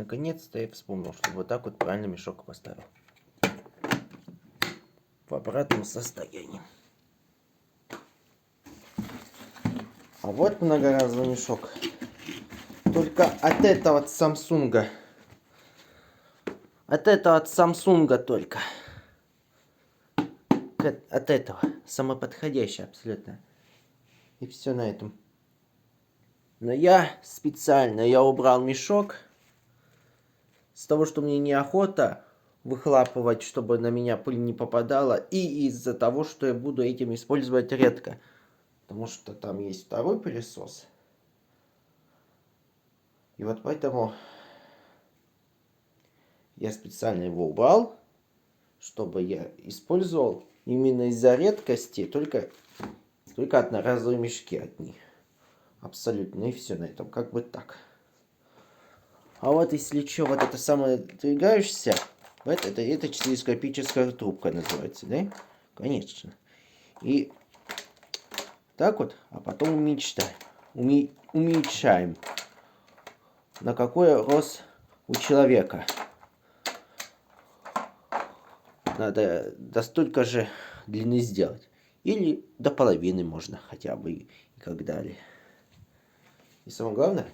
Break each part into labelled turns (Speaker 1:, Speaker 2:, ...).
Speaker 1: Наконец-то я вспомнил, что вот так вот правильно мешок поставил. В обратном состоянии. А вот многоразовый мешок. Только от этого от Самсунга. От этого от Самсунга только. От этого. Самый подходящий абсолютно. И все на этом. Но я специально, убрал мешок. С того, что мне неохота выхлапывать, чтобы на меня пыль не попадала. И из-за того, что я буду этим использовать редко. Потому что там есть второй пылесос. И вот поэтому я специально его убрал, чтобы я использовал именно из-за редкости только одноразовые мешки одни. Абсолютно. И все на этом. Как бы так. А вот если что, вот это самое двигаешься, вот это телескопическая трубка называется, да? Конечно. И так вот, а потом уменьшаем. На какой рост у человека. Надо до столько же длины сделать. Или до половины можно хотя бы и как далее. И самое главное,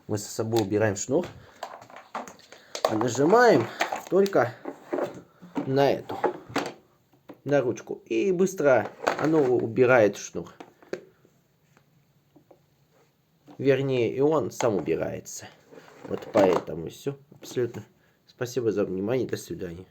Speaker 1: мы с собой убираем шнур. А нажимаем только на эту. На ручку. И быстро оно убирает шнур. Вернее, и он сам убирается. Вот поэтому все. Абсолютно. Спасибо за внимание. До свидания.